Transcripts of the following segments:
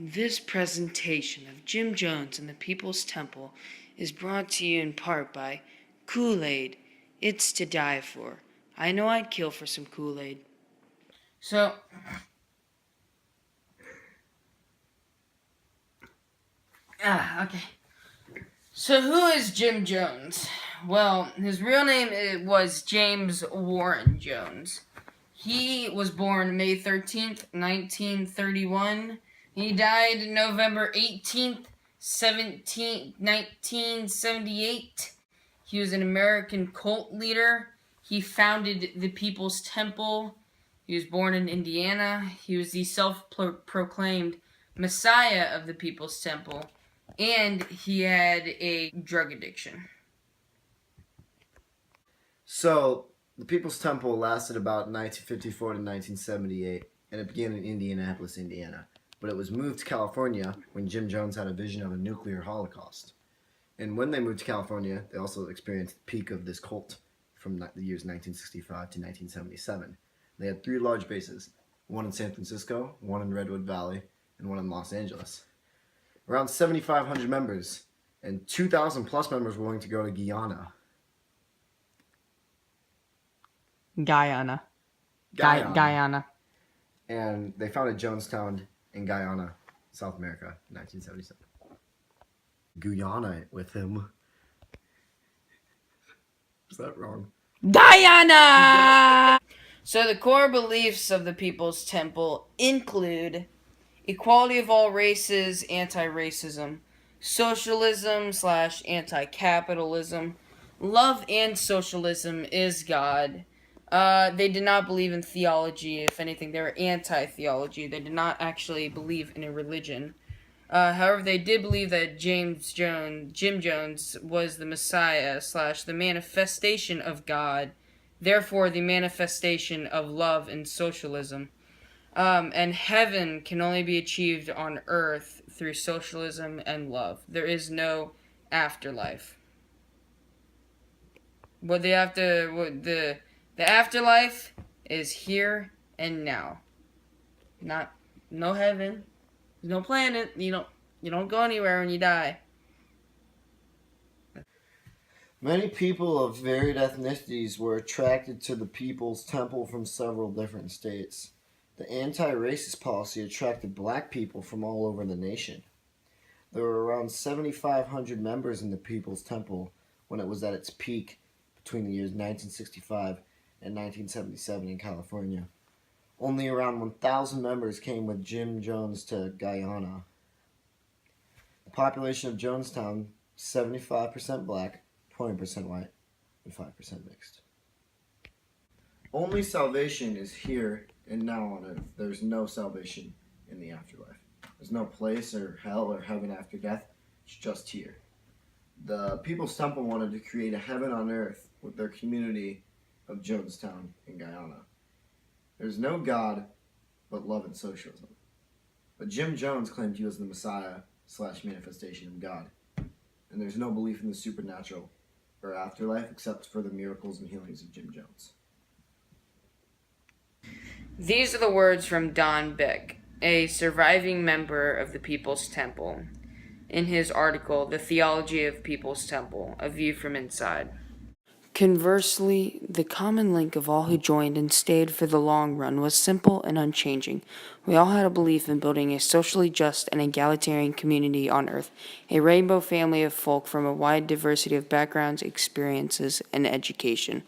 This presentation of Jim Jones and the People's Temple is brought to you in part by Kool-Aid. It's to die for. I know I'd kill for some Kool-Aid. Okay. So who is Jim Jones? Well, his real name was James Warren Jones. He was born May 13th, 1931. He died November 18th, 1978. He was an American cult leader. He founded the People's Temple. He was born in Indiana. He was the self-proclaimed Messiah of the People's Temple. And he had a drug addiction. So, the People's Temple lasted about 1954 to 1978, and it began in Indianapolis, Indiana. But it was moved to California when Jim Jones had a vision of a nuclear holocaust. And when they moved to California, they also experienced the peak of this cult from the years 1965 to 1977. They had 3 large bases, one in San Francisco, one in Redwood Valley, and one in Los Angeles. Around 7,500 members, and 2,000 plus members were willing to go to Guyana. Guyana. And they founded Jonestown in Guyana, South America, in 1977. Guyana with him. Is that wrong? Guyana! So the core beliefs of the People's Temple include equality of all races, anti-racism, socialism/anti-capitalism, love and socialism is God. They did not believe in theology. If anything, they were anti-theology. They did not actually believe in a religion. However, they did believe that Jim Jones, was the Messiah / the manifestation of God, therefore the manifestation of love and socialism. And heaven can only be achieved on earth through socialism and love. There is no afterlife. The afterlife is here and now. No heaven. There's no planet. You don't go anywhere when you die. Many people of varied ethnicities were attracted to the People's Temple from several different states. The anti-racist policy attracted black people from all over the nation. There were around 7,500 members in the People's Temple when it was at its peak between the years 1965 and 1977 in California. Only around 1,000 members came with Jim Jones to Guyana. The population of Jonestown, 75% black, 20% white, and 5% mixed. Only salvation is here and now on earth. There's no salvation in the afterlife. There's no place or hell or heaven after death. It's just here. The People's Temple wanted to create a heaven on earth with their community of Jonestown in Guyana. There's no God but love and socialism. But Jim Jones claimed he was the Messiah / manifestation of God. And there's no belief in the supernatural or afterlife except for the miracles and healings of Jim Jones. These are the words from Don Beck, a surviving member of the People's Temple, in his article, The Theology of People's Temple, A View from Inside. Conversely, the common link of all who joined and stayed for the long run was simple and unchanging. We all had a belief in building a socially just and egalitarian community on earth, a rainbow family of folk from a wide diversity of backgrounds, experiences, and education.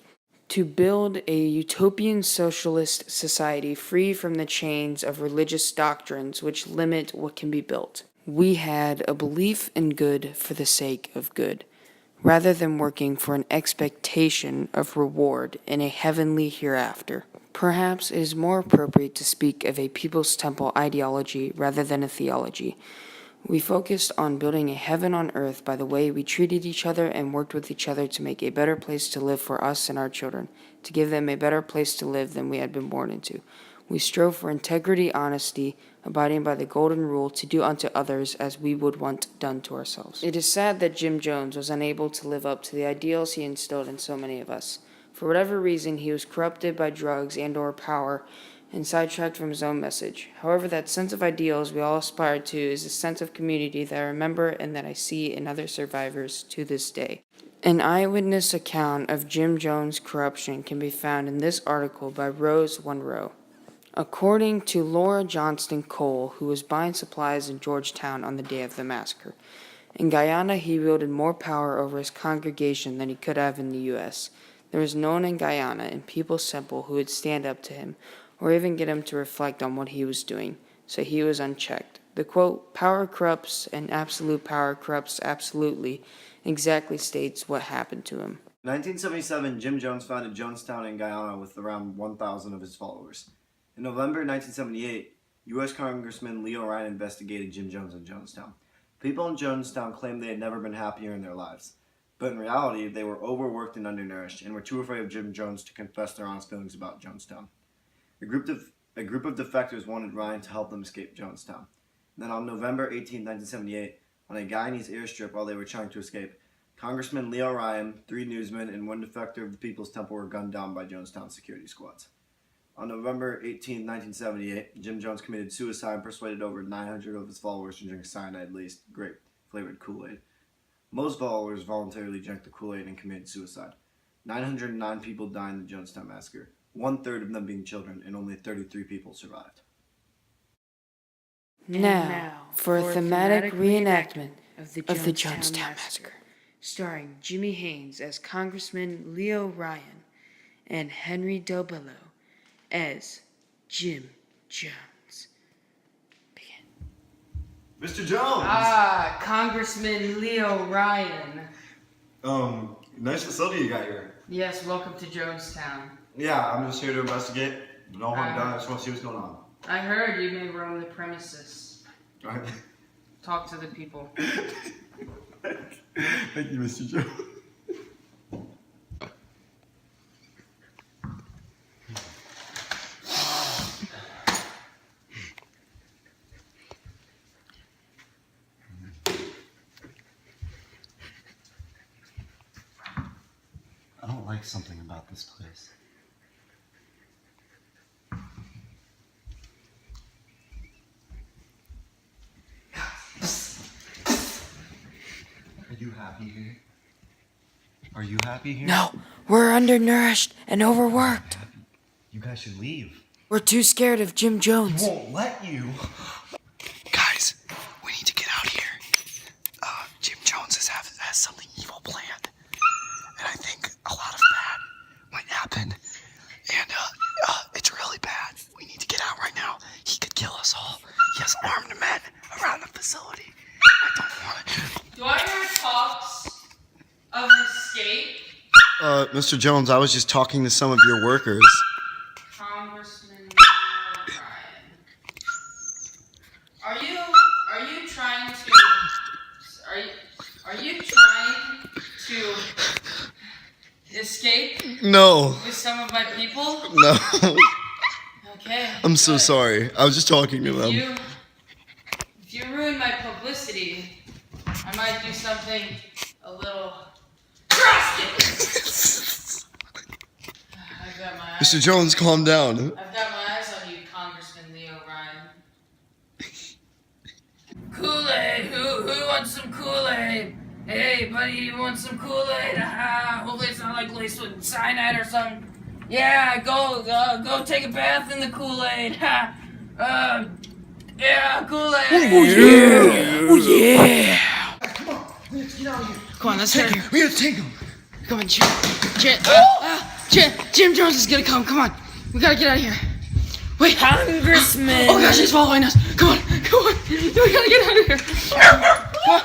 To build a utopian socialist society free from the chains of religious doctrines which limit what can be built. We had a belief in good for the sake of good, rather than working for an expectation of reward in a heavenly hereafter. Perhaps it is more appropriate to speak of a People's Temple ideology rather than a theology. We focused on building a heaven on earth by the way we treated each other and worked with each other to make a better place to live for us and our children, to give them a better place to live than we had been born into. We strove for integrity, honesty, abiding by the golden rule to do unto others as we would want done to ourselves. It is sad that Jim Jones was unable to live up to the ideals he instilled in so many of us. For whatever reason, he was corrupted by drugs and/or power, and sidetracked from his own message. However, that sense of ideals we all aspire to is a sense of community that I remember and that I see in other survivors to this day. An eyewitness account of Jim Jones' corruption can be found in this article by Rose Monroe. According to Laura Johnston Cole, who was buying supplies in Georgetown on the day of the massacre, in Guyana he wielded more power over his congregation than he could have in the U.S. There was no one in Guyana in People's Temple who would stand up to him or even get him to reflect on what he was doing, so he was unchecked. The quote, "Power corrupts and absolute power corrupts absolutely," exactly states what happened to him. In 1977, Jim Jones founded Jonestown in Guyana with around 1,000 of his followers. In November 1978, U.S. Congressman Leo Ryan investigated Jim Jones in Jonestown. People in Jonestown claimed they had never been happier in their lives, but in reality, they were overworked and undernourished and were too afraid of Jim Jones to confess their honest feelings about Jonestown. A group of defectors wanted Ryan to help them escape Jonestown. Then on November 18, 1978, on a Guyanese airstrip while they were trying to escape, Congressman Leo Ryan, 3 newsmen, and 1 defector of the People's Temple were gunned down by Jonestown security squads. On November 18, 1978, Jim Jones committed suicide and persuaded over 900 of his followers to drink cyanide-laced grape-flavored Kool-Aid. Most followers voluntarily drank the Kool-Aid and committed suicide. 909 people died in the Jonestown massacre, 1/3 of them being children, and only 33 people survived. Now, for a thematic reenactment of the Jonestown Massacre, starring Jimmy Haynes as Congressman Leo Ryan and Henry Del Bello as Jim Jones. Begin. Mr. Jones! Congressman Leo Ryan. Nice facility you got here. Yes, welcome to Jonestown. Yeah, I'm just here to investigate. No harm done. I just want to see what's going on. I heard you may roam the premises. All right. Talk to the people. Thank you, Mr. Jones. I don't like something about this place. Are you happy here? Are you happy here? No, we're undernourished and overworked. You guys should leave. We're too scared of Jim Jones. He won't let you. Guys, we need to get out here. Jim Jones has something evil planned. And I think a lot of bad might happen. And it's really bad. We need to get out right now. He could kill us all. He has armed men around the facility. I don't want it. Do I hear talks of escape? Mr. Jones, I was just talking to some of your workers. Congressman Ryan. Are you trying to escape No. with some of my people? No. Okay. I'm so good. sorry. I was just talking to them. If you ruin my publicity, I might do something a little drastic. I've got my eyes. Mr. Jones, calm down. I've got my eyes on you, Congressman Leo Ryan. Kool-Aid! Who wants some Kool-Aid? Hey, buddy, you want some Kool-Aid? Hopefully it's not like laced with cyanide or something. Yeah, go take a bath in the Kool-Aid. Yeah, Kool-Aid. Oh yeah! Oh yeah! Come on. We have to get out of here. Come on, let's hurry. We have to take him. Come on, Jim Jones is gonna come. Come on, we gotta get out of here. Wait, Congressman. Oh gosh, he's following us. Come on. We gotta get out of here. Come on.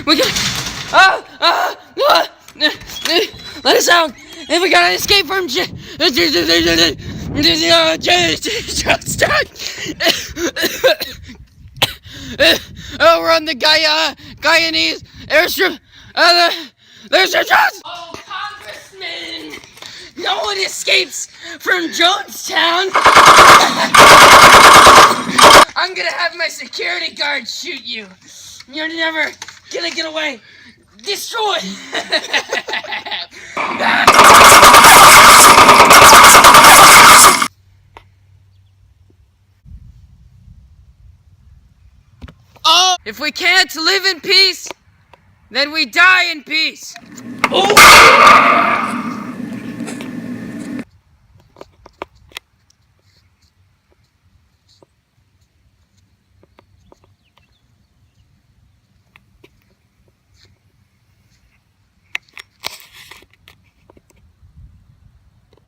We gotta. Let us out. And we gotta escape from we're on the Guyanese airstrip. There's your Jones! Oh, Congressman! No one escapes from Jonestown! I'm gonna have my security guard shoot you. You're never gonna get away. Destroy! If we can't live in peace, then we die in peace. Oh!